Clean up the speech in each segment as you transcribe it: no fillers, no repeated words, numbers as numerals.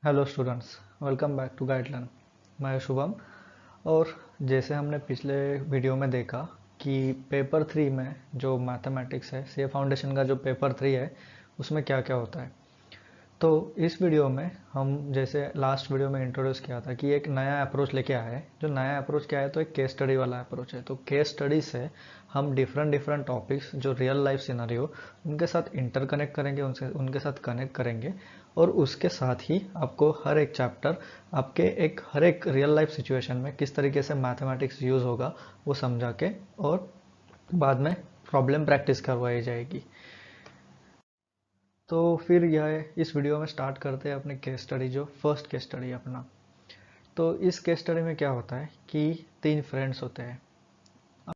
Hello students, welcome back to guideline. मैं शुभम। और जैसे हमने पिछले वीडियो में देखा कि पेपर 3 में जो मैथमेटिक्स है, सीए फाउंडेशन का जो पेपर 3 है, उसमें क्या क्या होता है। तो इस वीडियो में हम जैसे लास्ट वीडियो में इंट्रोड्यूस किया था कि एक नया अप्रोच लेके आया है। जो नया अप्रोच क्या है, तो एक केस स्टडी वाला अप्रोच है। तो केस स्टडी से हम डिफरेंट डिफरेंट टॉपिक्स जो रियल लाइफ सिनेरियो उनके साथ इंटरकनेक्ट करेंगे, उनसे उनके साथ कनेक्ट करेंगे। और उसके साथ ही आपको हर एक चैप्टर आपके हर एक रियल लाइफ सिचुएशन में किस तरीके से मैथमेटिक्स यूज़ होगा वो समझा के, और बाद में प्रॉब्लम प्रैक्टिस करवाई जाएगी। तो फिर यह इस वीडियो में स्टार्ट करते हैं अपने केस स्टडी, जो फर्स्ट केस स्टडी अपना। तो इस केस स्टडी में क्या होता है कि तीन फ्रेंड्स होते हैं।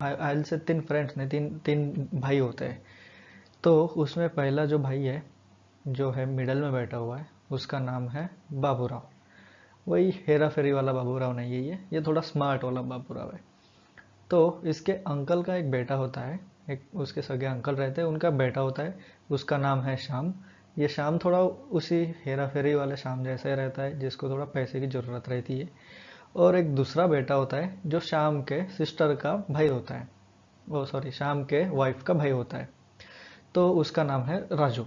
आई से तीन फ्रेंड्स नहीं, तीन तीन भाई होते हैं। तो उसमें पहला जो भाई है, जो है मिडल में बैठा हुआ है, उसका नाम है बाबूराव। वही हेरा फेरी वाला बाबूराव नहीं है, ये थोड़ा स्मार्ट वाला बाबूराव है। तो इसके अंकल का एक बेटा होता है, एक उसके सगे अंकल रहते हैं, उनका बेटा होता है, उसका नाम है श्याम। ये श्याम थोड़ा उसी हेरा फेरी वाले श्याम जैसा ही रहता है, जिसको थोड़ा पैसे की ज़रूरत रहती है। और एक दूसरा बेटा होता है जो श्याम के सिस्टर का भाई होता है, वो सॉरी श्याम के वाइफ का भाई होता है। तो उसका नाम है राजू।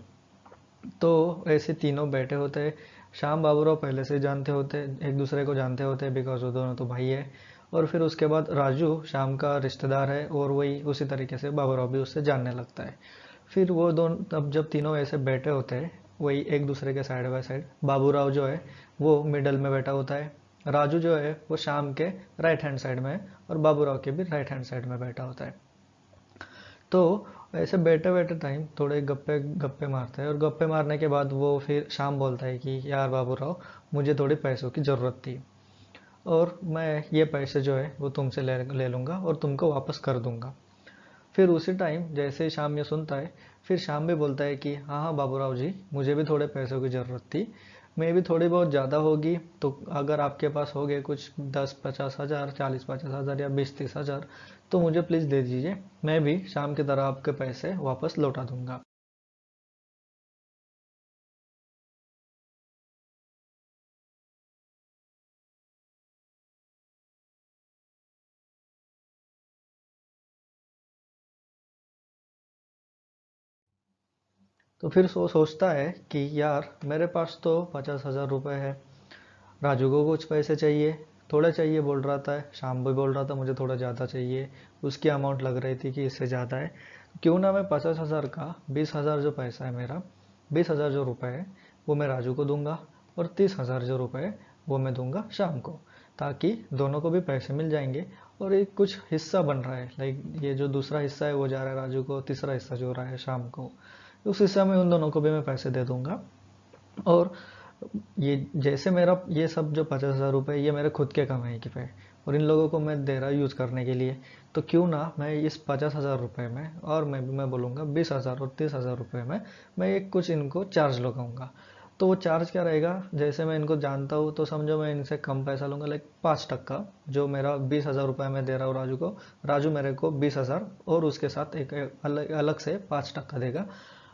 तो ऐसे तीनों बैठे होते हैं। श्याम बाबूराव पहले से जानते होते, एक दूसरे को जानते होते हैं, बिकॉज वो दोनों तो भाई है। और फिर उसके बाद राजू श्याम का रिश्तेदार है, और वही उसी तरीके से बाबूराव भी उससे जानने लगता है। फिर वो दोनों तब जब तीनों ऐसे बैठे होते हैं, वही एक दूसरे के साइड बाय साइड, बाबूराव जो है वो मिडल में बैठा होता है, राजू जो है वो श्याम के राइट हैंड साइड में है, और बाबूराव के भी राइट हैंड साइड में बैठा होता है। तो ऐसे बैठे बैठे टाइम थोड़े गप्पे गप्पे मारते हैं, और गप्पे मारने के बाद वो फिर शाम बोलता है कि यार बाबूराव, मुझे थोड़ी पैसों की ज़रूरत थी, और मैं ये पैसे जो है वो तुमसे ले लूँगा और तुमको वापस कर दूंगा। फिर उसी टाइम जैसे ही शाम ये सुनता है, फिर शाम भी बोलता है कि हाँ हाँ बाबूराव जी, मुझे भी थोड़े पैसों की ज़रूरत थी। मैं भी थोड़ी बहुत ज़्यादा होगी, तो अगर आपके पास हो गए कुछ 10-50 हज़ार, 40-50 हज़ार या 20-30 हज़ार, तो मुझे प्लीज़ दे दीजिए। मैं भी शाम की तरह आपके पैसे वापस लौटा दूंगा। तो फिर सोचता है कि यार मेरे पास तो 50 हज़ार रुपये है, राजू को कुछ पैसे चाहिए, थोड़ा चाहिए बोल रहा था, शाम भी बोल रहा था मुझे थोड़ा ज़्यादा चाहिए, उसकी अमाउंट लग रही थी कि इससे ज़्यादा है। क्यों ना मैं 50 हज़ार का 20 हज़ार जो पैसा है मेरा, 20 हज़ार जो रुपए है वो मैं राजू को दूंगा, और 30 हज़ार जो रुपए है वो मैं दूंगा शाम को, ताकि दोनों को भी पैसे मिल जाएंगे। और एक कुछ हिस्सा बन रहा है, लाइक ये जो दूसरा हिस्सा है वो जा रहा है राजू को, तीसरा हिस्सा जो रहा है शाम को, उस हिस्सा में उन दोनों को भी मैं पैसे दे दूंगा। और ये जैसे मेरा ये सब जो 50 हज़ार रुपये, ये मेरे खुद के कमाई के पे, और इन लोगों को मैं दे रहा यूज़ करने के लिए। तो क्यों ना मैं इस 50 हज़ार रुपये में, और मैं बोलूँगा 20 हज़ार और 30 हज़ार रुपये में, मैं एक कुछ इनको चार्ज लगाऊंगा। तो वो चार्ज क्या रहेगा, जैसे मैं इनको जानता हूँ तो समझो मैं इनसे कम पैसा लूँगा, लाइक 5%। जो मेरा 20 हज़ार रुपये में दे रहा हूँ राजू को, राजू मेरे को 20 हज़ार और उसके साथ एक अलग अलग से 5% देगा,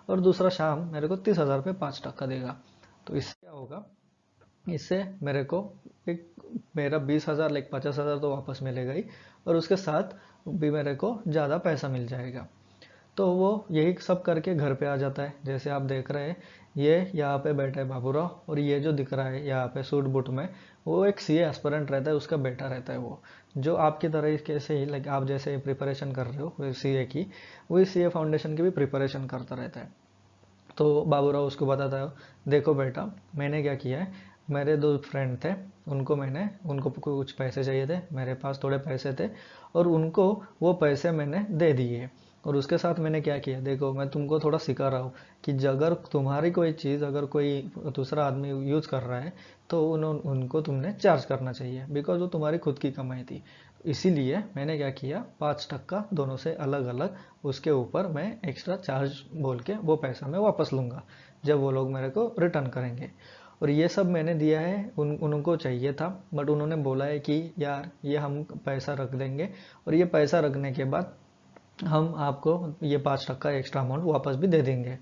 और दूसरा शाम मेरे को 30 हज़ार पे 5% देगा। तो इससे क्या होगा, इससे मेरे को एक मेरा 20 हज़ार लाइक 50 हज़ार तो वापस मिलेगा ही, और उसके साथ भी मेरे को ज़्यादा पैसा मिल जाएगा। तो वो यही सब करके घर पे आ जाता है। जैसे आप देख रहे हैं, ये यहाँ पे बैठा है बाबूराव, और ये जो दिख रहा है यहाँ पे सूट बूट में, वो एक सीए एस्पिरेंट रहता है, उसका बेटा रहता है वो, जो आपकी तरह कैसे ही लाइक आप जैसे प्रिपरेशन कर रहे हो सीए की, वही सीए फाउंडेशन की भी प्रिपरेशन करता रहता है। तो बाबूराव उसको बताता है, देखो बेटा, मैंने क्या किया है, मेरे दो फ्रेंड थे, उनको कुछ पैसे चाहिए थे, मेरे पास थोड़े पैसे थे, और उनको वो पैसे मैंने दे दिए। और उसके साथ मैंने क्या किया, देखो मैं तुमको थोड़ा सिखा रहा हूँ कि अगर तुम्हारी कोई चीज़ अगर कोई दूसरा आदमी यूज़ कर रहा है, तो उनको तुमने चार्ज करना चाहिए, बिकॉज वो तुम्हारी खुद की कमाई थी। इसीलिए मैंने क्या किया, 5% दोनों से अलग अलग, उसके ऊपर मैं एक्स्ट्रा चार्ज बोल के वो पैसा मैं वापस लूँगा जब वो लोग मेरे को रिटर्न करेंगे। और ये सब मैंने दिया है, उनको चाहिए था, बट उन्होंने बोला है कि यार ये हम पैसा रख देंगे, और ये पैसा रखने के बाद हम आपको ये 5% एक्स्ट्रा अमाउंट वापस भी दे देंगे।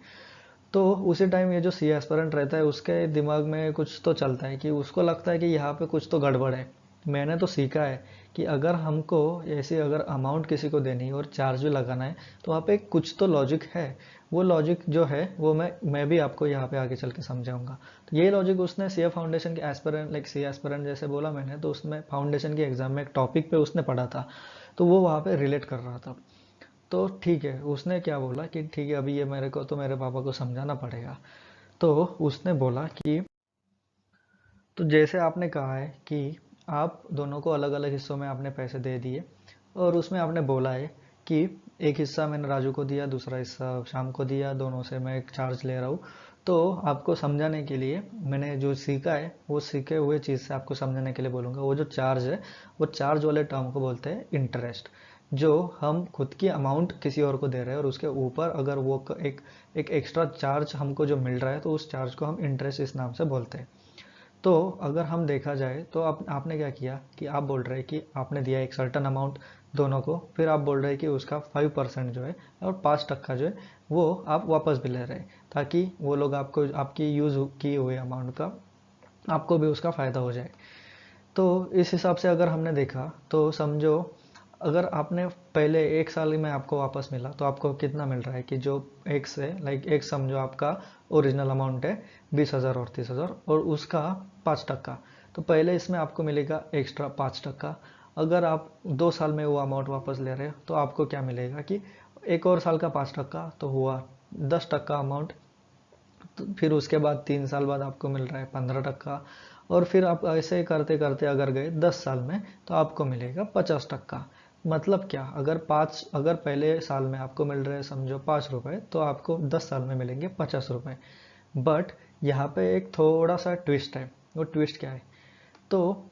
तो उसी टाइम ये जो सी एस्पिरेंट रहता है उसके दिमाग में कुछ तो चलता है कि उसको लगता है कि यहाँ पे कुछ तो गड़बड़ है। मैंने तो सीखा है कि अगर हमको ऐसी अगर अमाउंट किसी को देनी है और चार्ज भी लगाना है तो वहाँ पे कुछ तो लॉजिक है। वो लॉजिक जो है वो मैं भी आपको यहाँ पे आगे चल के समझाऊंगा। तो ये लॉजिक उसने सी ए फाउंडेशन के एस्पिरेंट लाइक सी एस्पिरेंट जैसे बोला मैंने, तो उसमें फाउंडेशन की एग्जाम में एक टॉपिक पे उसने पढ़ा था, तो वो वहाँ पे रिलेट कर रहा था। तो ठीक है, उसने क्या बोला कि ठीक है अभी ये मेरे को तो मेरे पापा को समझाना पड़ेगा। तो उसने बोला कि तो जैसे आपने कहा है कि आप दोनों को अलग अलग हिस्सों में आपने पैसे दे दिए, और उसमें आपने बोला है कि एक हिस्सा मैंने राजू को दिया, दूसरा हिस्सा शाम को दिया, दोनों से मैं एक चार्ज ले रहा हूँ। तो आपको समझाने के लिए मैंने जो सीखा है वो सीखे हुए चीज़ से आपको समझाने के लिए बोलूँगा। वो जो चार्ज है वो चार्ज वाले टर्म को बोलते हैं इंटरेस्ट। जो हम खुद की अमाउंट किसी और को दे रहे हैं और उसके ऊपर अगर वो एक एक्स्ट्रा चार्ज हमको जो मिल रहा है तो उस चार्ज को हम इंटरेस्ट इस नाम से बोलते हैं। तो अगर हम देखा जाए तो आपने क्या किया कि आप बोल रहे हैं कि आपने दिया एक सर्टन अमाउंट दोनों को, फिर आप बोल रहे हैं कि उसका 5% जो है और 5% जो है वो आप वापस भी ले रहे हैं, ताकि वो लोग आपको आपकी यूज़ की हुई अमाउंट का आपको भी उसका फ़ायदा हो जाए। तो इस हिसाब से अगर हमने देखा तो समझो अगर आपने पहले एक साल में आपको वापस मिला तो आपको कितना मिल रहा है कि जो एक से लाइक एक समझो आपका ओरिजिनल अमाउंट है 20,000 और 30,000 और उसका 5%। तो पहले इसमें आपको मिलेगा एक्स्ट्रा 5%। अगर आप 2 साल में वो अमाउंट वापस ले रहे हो तो आपको क्या मिलेगा कि एक और साल का 5% तो हुआ 10% अमाउंट। तो फिर उसके बाद 3 साल बाद आपको मिल रहा है 15%। और फिर आप ऐसे करते करते अगर गए 10 साल में तो आपको मिलेगा 50%। मतलब क्या, अगर पहले साल में आपको मिल रहे हैं समझो 5 रुपए, तो आपको 10 साल में मिलेंगे 50 रुपए। बट यहाँ पे एक थोड़ा सा ट्विस्ट है। वो ट्विस्ट क्या है? तो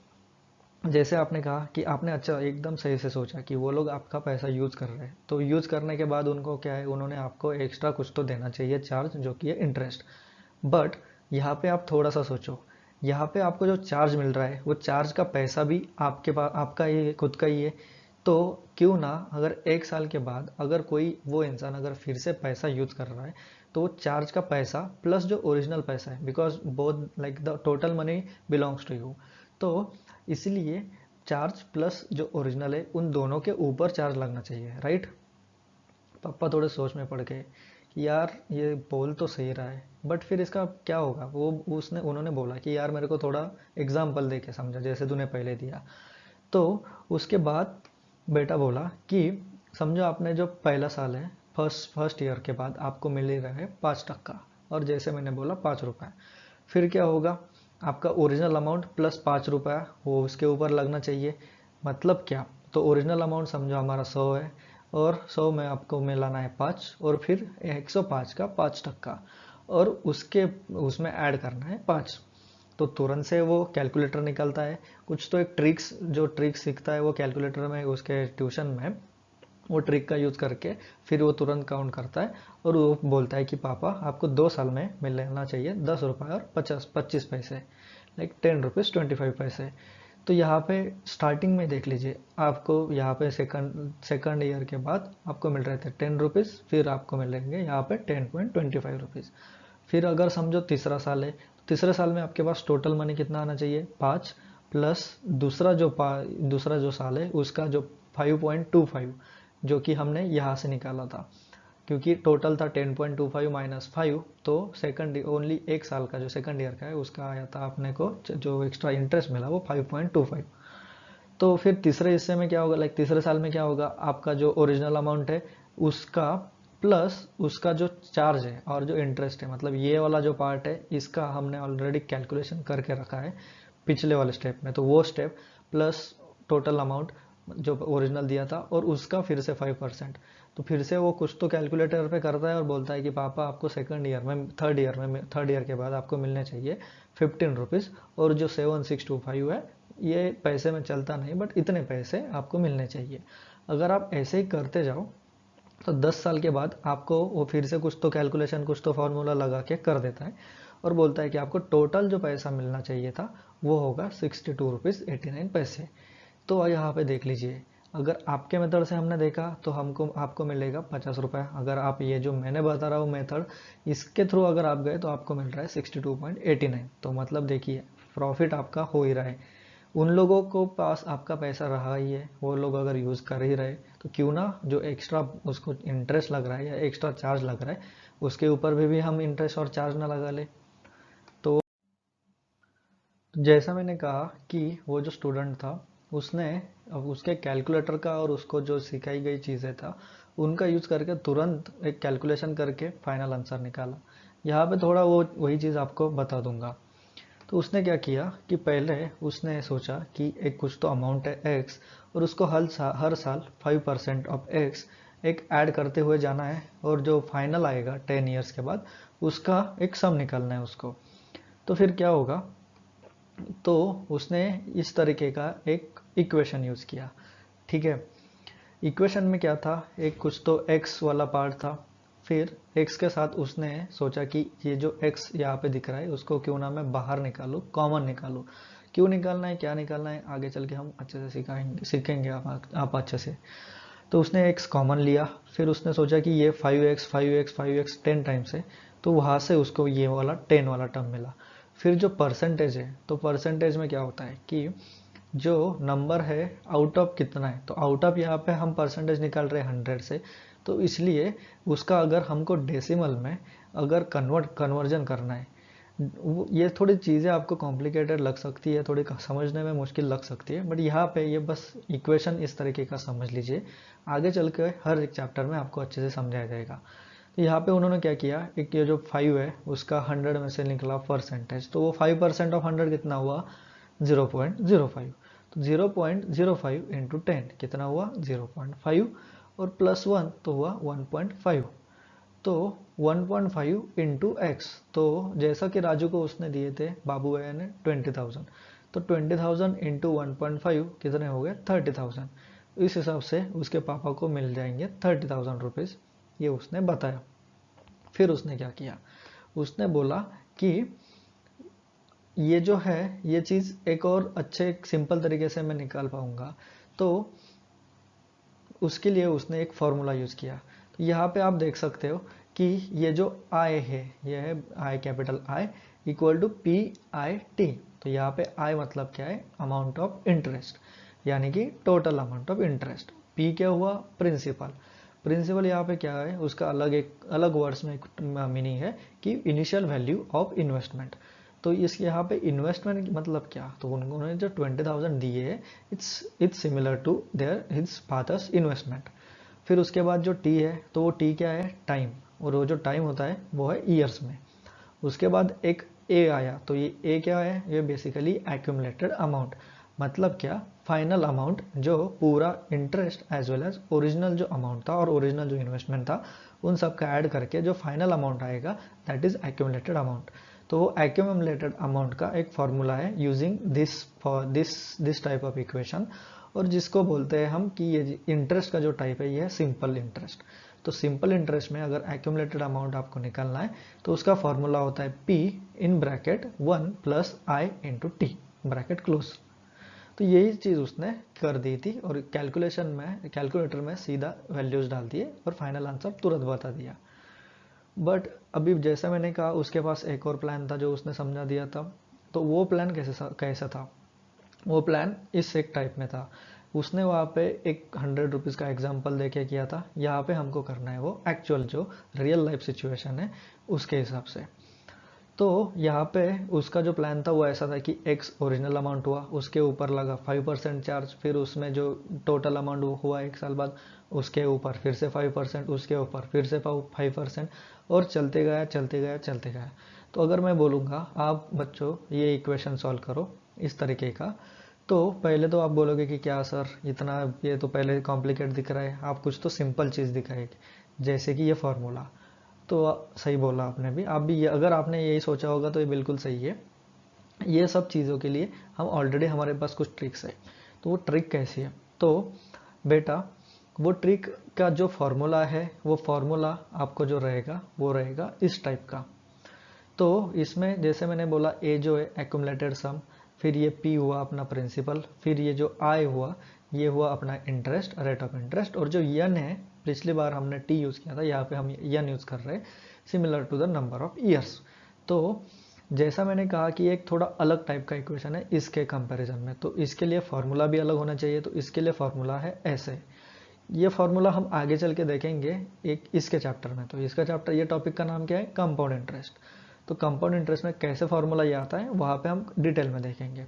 जैसे आपने कहा कि आपने अच्छा एकदम सही से सोचा कि वो लोग आपका पैसा यूज़ कर रहे हैं, तो यूज़ करने के बाद उनको क्या है, उन्होंने आपको एक्स्ट्रा कुछ तो देना चाहिए चार्ज, जो कि है इंटरेस्ट। बट यहाँ पे आप थोड़ा सा सोचो, यहाँ पे आपको जो चार्ज मिल रहा है वो चार्ज का पैसा भी आपके पास आपका ही है, खुद का ही है। तो क्यों ना अगर एक साल के बाद अगर कोई वो इंसान अगर फिर से पैसा यूज़ कर रहा है तो वो चार्ज का पैसा प्लस जो ओरिजिनल पैसा है, because both like the total money belongs to you, तो इसलिए चार्ज प्लस जो ओरिजिनल है उन दोनों के ऊपर चार्ज लगना चाहिए, राइट? पापा थोड़े सोच में पड़ गए कि यार ये बोल तो सही रहा है, बट फिर इसका क्या होगा। वो उसने उन्होंने बोला कि यार मेरे को थोड़ा एग्जाम्पल दे के समझा जैसे तूने पहले दिया। तो उसके बाद बेटा बोला कि समझो आपने जो पहला साल है, फर्स्ट ईयर के बाद आपको मिल ही रहा है 5%, और जैसे मैंने बोला 5 रुपये। फिर क्या होगा, आपका ओरिजिनल अमाउंट प्लस 5 रुपया वो उसके ऊपर लगना चाहिए। मतलब क्या, तो ओरिजिनल अमाउंट समझो हमारा 100 है, और 100 में आपको मिलाना है 5, और फिर 105 का 5%, और उसके उसमें ऐड करना है 5। तो तुरंत से वो कैलकुलेटर निकलता है। कुछ तो एक ट्रिक्स सीखता है वो कैलकुलेटर में, उसके ट्यूशन में वो ट्रिक का यूज़ करके फिर वो तुरंत काउंट करता है, और वो बोलता है कि पापा आपको 2 साल में मिल लेना चाहिए 10 रुपये और 25 पैसे, लाइक 10 रुपीज़ 25 पैसे। तो यहाँ पे स्टार्टिंग में देख लीजिए, आपको यहाँ पे सेकंड ईयर के बाद आपको मिल रहे थे 10 रुपीज़, फिर आपको मिलेंगे यहाँ पे 10.25 रुपीज़। फिर अगर समझो तीसरा साल है, तो तीसरे साल में आपके पास टोटल मनी कितना आना चाहिए, 5, प्लस दूसरा जो साल है उसका जो 5.25, जो कि हमने यहाँ से निकाला था, क्योंकि टोटल था 10.25 माइनस 5, तो सेकंड ओनली एक साल का जो सेकंड ईयर का है उसका आया था अपने को जो एक्स्ट्रा इंटरेस्ट मिला वो 5.25। तो फिर तीसरे हिस्से में क्या होगा, लाइक तीसरे साल में क्या होगा, आपका जो ओरिजिनल अमाउंट है उसका प्लस उसका जो चार्ज है और जो इंटरेस्ट है, मतलब ये वाला जो पार्ट है इसका हमने ऑलरेडी कैलकुलेशन करके रखा है पिछले वाले स्टेप में, तो वो स्टेप प्लस टोटल अमाउंट जो ओरिजिनल दिया था और उसका फिर से 5%। तो फिर से वो कुछ तो कैलकुलेटर पे करता है और बोलता है कि पापा आपको थर्ड ईयर के बाद आपको मिलने चाहिए 15 रुपीज़, और जो 7625 है ये पैसे में चलता नहीं, बट इतने पैसे आपको मिलने चाहिए। अगर आप ऐसे ही करते जाओ तो 10 साल के बाद आपको वो फिर से कुछ तो कैलकुलेशन कुछ तो फॉर्मूला लगा के कर देता है, और बोलता है कि आपको टोटल जो पैसा मिलना चाहिए था वो होगा 62 रुपीज़ 89 पैसे। तो यहाँ पे देख लीजिए, अगर आपके मेथड से हमने देखा तो आपको मिलेगा 50 रुपये। अगर आप ये जो मैंने बता रहा हूँ मेथड, इसके थ्रू अगर आप गए तो आपको मिल रहा है 62.89। तो मतलब देखिए प्रॉफिट आपका हो ही रहा है। उन लोगों को पास आपका पैसा रहा ही है, वो लोग अगर यूज़ कर ही रहे तो क्यों ना जो एक्स्ट्रा उसको इंटरेस्ट लग रहा है या एक्स्ट्रा चार्ज लग रहा है उसके ऊपर भी हम इंटरेस्ट और चार्ज ना लगा ले। तो जैसा मैंने कहा कि वो जो स्टूडेंट था उसने अब उसके कैलकुलेटर का और उसको जो सिखाई गई चीज़ें था उनका यूज़ करके तुरंत एक कैलकुलेशन करके फाइनल आंसर निकाला। यहाँ पे थोड़ा वो वही चीज़ आपको बता दूंगा। तो उसने क्या किया कि पहले उसने सोचा कि एक कुछ तो अमाउंट है एक्स और उसको हर साल 5% ऑफ एक्स एक ऐड करते हुए जाना है, और जो फाइनल आएगा 10 ईयर्स के बाद उसका एक सम निकालना है उसको। तो फिर क्या होगा, तो उसने इस तरीके का एक इक्वेशन यूज़ किया। ठीक है, इक्वेशन में क्या था, एक कुछ तो x वाला पार्ट था, फिर x के साथ उसने सोचा कि ये जो x यहाँ पे दिख रहा है उसको क्यों ना मैं बाहर निकालूं, कॉमन निकालूं। क्यों निकालना है, क्या निकालना है, आगे चल के हम अच्छे से सीखेंगे आप अच्छे से। तो उसने x कॉमन लिया, फिर उसने सोचा कि ये 5x 5x 5x 10 टाइम्स है, तो वहाँ से उसको ये वाला 10 वाला टर्म मिला। फिर जो परसेंटेज है, तो परसेंटेज में क्या होता है कि जो नंबर है आउट ऑफ कितना है, तो आउट ऑफ यहाँ पे हम परसेंटेज निकाल रहे हैं 100 से, तो इसलिए उसका अगर हमको डेसिमल में अगर कन्वर्जन करना है, ये थोड़ी चीज़ें आपको कॉम्प्लिकेटेड लग सकती है, थोड़ी समझने में मुश्किल लग सकती है, बट यहाँ पे ये बस इक्वेशन इस तरीके का समझ लीजिए, आगे चल के हर एक चैप्टर में आपको अच्छे से समझाया जाएगा। तो यहाँ पे उन्होंने क्या किया, एक ये जो 5 है उसका 100 में से निकला परसेंटेज, तो वो 5% ऑफ 100 कितना हुआ, 0.05। तो 0.05 इंटू 10 कितना हुआ, 0.5, और +1 तो हुआ 1.5। तो 1.5 इंटू एक्स, तो जैसा कि राजू को उसने दिए थे बाबू भैया ने 20,000, तो 20,000 इंटू 1.5 कितने हो गए, 30,000। इस हिसाब से उसके पापा को मिल जाएंगे 30,000 रुपीज़, ये उसने बताया। फिर उसने क्या किया, उसने बोला कि ये जो है ये चीज़ एक और अच्छे सिंपल तरीके से मैं निकाल पाऊंगा, तो उसके लिए उसने एक फॉर्मूला यूज़ किया। तो यहाँ पे आप देख सकते हो कि ये जो आई है, ये है I, capital I equal to PIT। तो यहाँ पे आई मतलब क्या है, अमाउंट ऑफ इंटरेस्ट, यानी कि total amount of interest. P क्या हुआ, प्रिंसिपल। प्रिंसिपल यहाँ पे क्या है, उसका एक अलग वर्ड्स में एक मीनिंग है कि इनिशियल वैल्यू ऑफ इन्वेस्टमेंट। तो इस यहाँ पे इन्वेस्टमेंट मतलब क्या, तो उन्होंने जो 20,000 दिए है, it's similar to their his father's investment. फिर उसके बाद जो टी है, तो वो टी क्या है, टाइम, और वो जो टाइम होता है वो है ईयर्स में। उसके बाद एक ए आया, तो ये ए क्या है, ये बेसिकली एक्यूमुलेटेड अमाउंट, मतलब क्या, फाइनल अमाउंट जो पूरा interest as well as original जो अमाउंट था और ओरिजिनल जो इन्वेस्टमेंट था उन सब का ऐड करके जो फाइनल अमाउंट आएगा दैट इज एक्यूमुलेटेड अमाउंट। तो वो एक्यूमुलेटेड अमाउंट का एक फॉर्मूला है using this for this type of equation, और जिसको बोलते हैं हम कि ये इंटरेस्ट का जो टाइप है ये है सिंपल इंटरेस्ट। तो सिंपल इंटरेस्ट में अगर एक्यूमुलेटेड अमाउंट आपको निकालना है तो उसका फॉर्मूला होता है P in bracket 1 plus I into T, bracket close. तो यही चीज़ उसने कर दी थी, और कैलकुलेटर में सीधा वैल्यूज डाल दिए और फाइनल आंसर तुरंत बता दिया। बट अभी जैसा मैंने कहा उसके पास एक और प्लान था जो उसने समझा दिया था। तो वो प्लान कैसा था, वो प्लान इस एक टाइप में था। उसने वहाँ पे एक 100 रुपीज़ का एग्जाम्पल देके किया था, यहाँ पे हमको करना है वो एक्चुअल जो रियल लाइफ सिचुएशन है उसके हिसाब से। तो यहाँ पे उसका जो प्लान था वो ऐसा था कि एक्स ओरिजिनल अमाउंट हुआ, उसके ऊपर लगा 5% चार्ज, फिर उसमें जो टोटल अमाउंट हुआ एक साल बाद उसके ऊपर फिर से 5%, उसके ऊपर फिर से 5%, और चलते गया चलते गया चलते गया। तो अगर मैं बोलूँगा आप बच्चों ये इक्वेशन सॉल्व करो इस तरीके का, तो पहले तो आप बोलोगे कि क्या सर इतना, ये तो पहले कॉम्प्लिकेट दिख रहा है, आप कुछ तो सिंपल चीज़ दिखाएगी जैसे कि ये फॉर्मूला। तो सही बोला आपने भी, आप भी अगर आपने यही सोचा होगा तो ये बिल्कुल सही है। ये सब चीज़ों के लिए हम ऑलरेडी हमारे पास कुछ ट्रिक्स है। तो वो ट्रिक कैसी है, तो बेटा वो ट्रिक का जो फॉर्मूला है वो फॉर्मूला आपको जो रहेगा वो रहेगा इस टाइप का। तो इसमें जैसे मैंने बोला ए जो है एक्यूमुलेटेड सम, फिर ये पी हुआ अपना प्रिंसिपल, फिर ये जो आई हुआ ये हुआ अपना इंटरेस्ट, रेट ऑफ इंटरेस्ट। और जो यन है, पिछली बार हमने टी यूज़ किया था, यहाँ पे हम यन यूज़ कर रहे हैं, similar to the number of years. तो जैसा मैंने कहा कि एक थोड़ा अलग टाइप का इक्वेशन है इसके कंपैरिजन में, तो इसके लिए फार्मूला भी अलग होना चाहिए। तो इसके लिए फार्मूला है ऐसे, ये फार्मूला हम आगे चल के देखेंगे एक इसके चैप्टर में। तो इसका चैप्टर, ये टॉपिक का नाम क्या है, कंपाउंड इंटरेस्ट। तो कंपाउंड इंटरेस्ट में कैसे फार्मूला ये आता है वहाँ पे हम डिटेल में देखेंगे।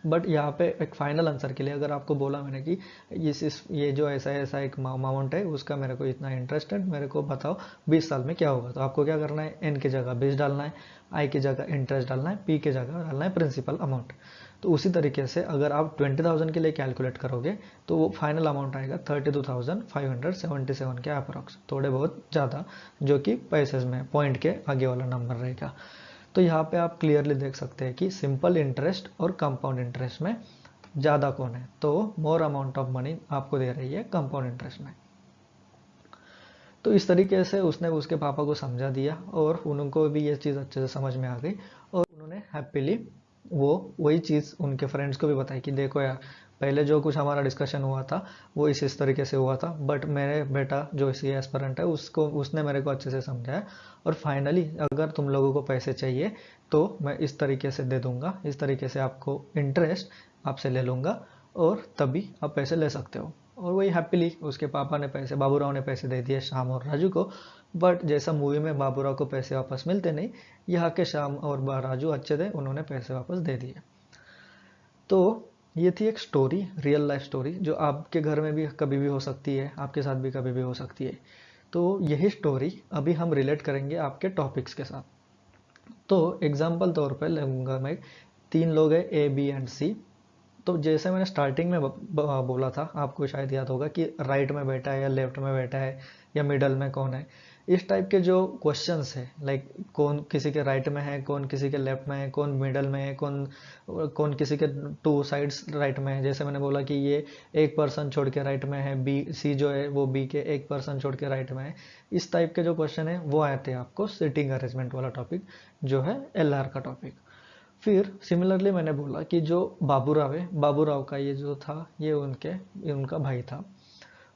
बट यहाँ पे एक फाइनल आंसर के लिए अगर आपको बोला मैंने कि ये जो ऐसा एक अमाउंट है उसका मेरे को इतना इंटरेस्ट है, मेरे को बताओ 20 साल में क्या होगा, तो आपको क्या करना है, एन की जगह 20 डालना है, आई की जगह इंटरेस्ट डालना है, पी की जगह डालना है प्रिंसिपल अमाउंट। तो उसी तरीके से अगर आप 20,000 के लिए कैलकुलेट करोगे तो वो फाइनल अमाउंट आएगा 32,577 के अप्रॉक्स, थोड़े बहुत ज़्यादा, जो कि पैसेज में पॉइंट के आगे वाला नंबर रहेगा। तो यहाँ पे आप क्लियरली देख सकते हैं कि सिंपल इंटरेस्ट और कंपाउंड इंटरेस्ट में ज़्यादा कौन है, तो मोर अमाउंट ऑफ मनी आपको दे रही है कंपाउंड इंटरेस्ट में। तो इस तरीके से उसने उसके पापा को समझा दिया और उनको भी ये चीज़ अच्छे से समझ में आ गई, और उन्होंने हैप्पीली वही चीज़ उनके फ्रेंड्स को भी बताई कि देखो यार, पहले जो कुछ हमारा डिस्कशन हुआ था वो इस तरीके से हुआ था, बट मेरे बेटा जो सी एस्पिरेंट है उसने मेरे को अच्छे से समझाया, और फाइनली अगर तुम लोगों को पैसे चाहिए तो मैं इस तरीके से दे दूंगा, इस तरीके से आपको इंटरेस्ट आपसे ले लूँगा और तभी आप पैसे ले सकते हो। और वही हैप्पीली उसके पापा ने पैसे, बाबूराव ने पैसे दे दिए श्याम और राजू को। बट जैसा मूवी में बाबूराव को पैसे वापस मिलते नहीं, यहाँ के श्याम और राजू अच्छे थे, उन्होंने पैसे वापस दे दिए। तो ये थी एक स्टोरी, रियल लाइफ स्टोरी, जो आपके घर में भी कभी भी हो सकती है, आपके साथ भी कभी भी हो सकती है। तो यही स्टोरी अभी हम रिलेट करेंगे आपके टॉपिक्स के साथ। तो एग्जाम्पल तौर पर लूँगा मैं, 3 लोग हैं ए, बी एंड सी। तो जैसे मैंने स्टार्टिंग में बोला था, आपको शायद याद होगा कि राइट में बैठा है या लेफ्ट में बैठा है या मिडल में कौन है, इस टाइप के जो क्वेश्चंस है, लाइक कौन किसी के राइट में है, कौन किसी के लेफ्ट में है, कौन मिडल में है, कौन किसी के 2 साइड्स राइट में है। जैसे मैंने बोला कि ये एक पर्सन छोड़ के राइट में है, बी सी जो है वो बी के एक पर्सन छोड़ के राइट में है। इस टाइप के जो क्वेश्चन है वो आते हैं आपको सिटिंग अरेंजमेंट वाला टॉपिक, जो है LR का टॉपिक। फिर सिमिलरली मैंने बोला कि जो बाबूराव है, बाबूराव का ये जो था, ये उनका भाई था,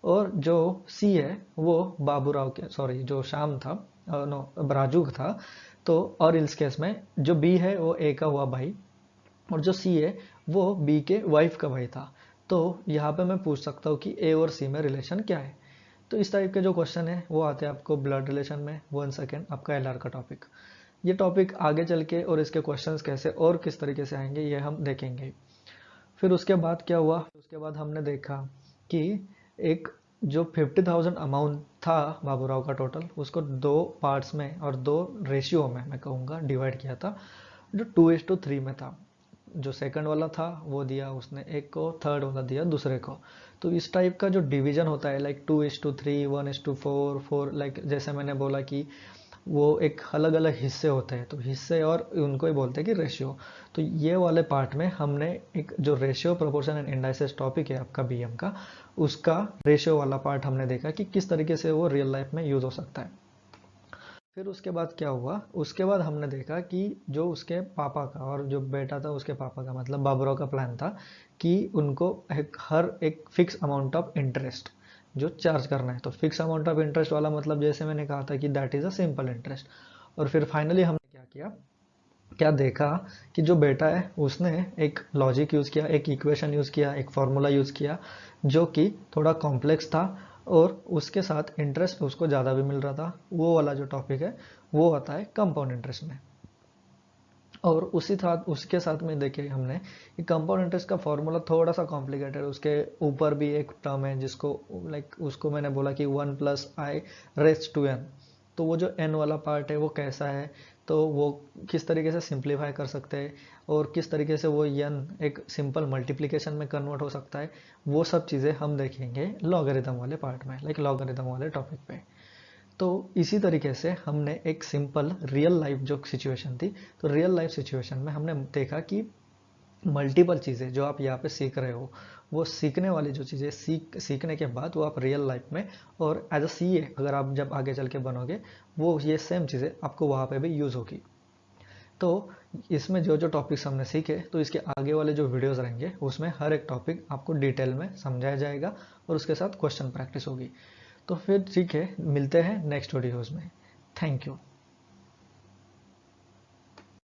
और जो सी है वो बाबूराव के, सॉरी जो श्याम था, नो राजू था। तो और इस केस में जो बी है वो ए का हुआ भाई, और जो सी है वो बी के वाइफ का भाई था। तो यहाँ पे मैं पूछ सकता हूँ कि ए और सी में रिलेशन क्या है। तो इस टाइप के जो क्वेश्चन है वो आते हैं आपको ब्लड रिलेशन में। 1 सेकेंड, आपका LR का टॉपिक, ये टॉपिक आगे चल के और इसके क्वेश्चंस कैसे और किस तरीके से आएंगे ये हम देखेंगे। फिर उसके बाद क्या हुआ, उसके बाद हमने देखा कि एक जो 50,000 अमाउंट था बाबूराव का टोटल, उसको 2 पार्ट्स में और 2 रेशियो में मैं कहूँगा डिवाइड किया था, जो 2:3 में था। जो सेकंड वाला था वो दिया उसने एक को, थर्ड वाला दिया दूसरे को। तो इस टाइप का जो डिवीजन होता है, लाइक 2:3, 1:4, लाइक जैसे मैंने बोला कि वो एक अलग अलग हिस्से होते हैं, तो हिस्से और उनको ही बोलते हैं कि रेशियो। तो ये वाले पार्ट में हमने एक जो ratio, proportion and indices topic है आपका BM का, उसका रेशियो वाला पार्ट हमने देखा कि किस तरीके से वो रियल लाइफ में यूज हो सकता है। फिर उसके बाद क्या हुआ, उसके बाद हमने देखा कि जो उसके पापा का और जो बेटा था उसके पापा का, मतलब बाबूराव का प्लान था कि उनको हर एक फिक्स अमाउंट ऑफ इंटरेस्ट जो चार्ज करना है। तो फिक्स अमाउंट ऑफ इंटरेस्ट वाला मतलब जैसे मैंने कहा था कि that is a simple interest. और फिर फाइनली हमने क्या किया, क्या देखा कि जो बेटा है उसने एक लॉजिक यूज किया, एक इक्वेशन यूज किया, एक फॉर्मूला यूज किया, जो कि थोड़ा कॉम्प्लेक्स था, और उसके साथ इंटरेस्ट उसको ज़्यादा भी मिल रहा था। वो वाला जो टॉपिक है वो आता है कंपाउंड इंटरेस्ट में। और उसके साथ में देखिए हमने कि कंपाउंड इंटरेस्ट का फॉर्मूला थोड़ा सा कॉम्प्लिकेटेड, उसके ऊपर भी एक टर्म है जिसको लाइक उसको मैंने बोला कि 1+i⁻²n। तो वो जो n वाला पार्ट है वो कैसा है, तो वो किस तरीके से सिंप्लीफाई कर सकते हैं, और किस तरीके से वो n एक सिंपल मल्टीप्लिकेशन में कन्वर्ट हो सकता है, वो सब चीज़ें हम देखेंगे लॉगरिथम वाले पार्ट में, लाइक लॉगरिथम वाले टॉपिक पे। तो इसी तरीके से हमने एक सिंपल रियल लाइफ जो सिचुएशन थी, तो रियल लाइफ सिचुएशन में हमने देखा कि मल्टीपल चीज़ें जो आप यहाँ पे सीख रहे हो, वो सीखने वाली जो चीज़ें सीखने के बाद वो आप रियल लाइफ में और एज अ CA अगर आप जब आगे चल के बनोगे, वो ये सेम चीज़ें आपको वहाँ पे भी यूज़ होगी। तो इसमें जो जो टॉपिक्स हमने सीखे, तो इसके आगे वाले जो वीडियोस रहेंगे उसमें हर एक टॉपिक आपको डिटेल में समझाया जाएगा और उसके साथ क्वेश्चन प्रैक्टिस होगी। तो फिर ठीक है, मिलते हैं नेक्स्ट वीडियोस में। Thank you.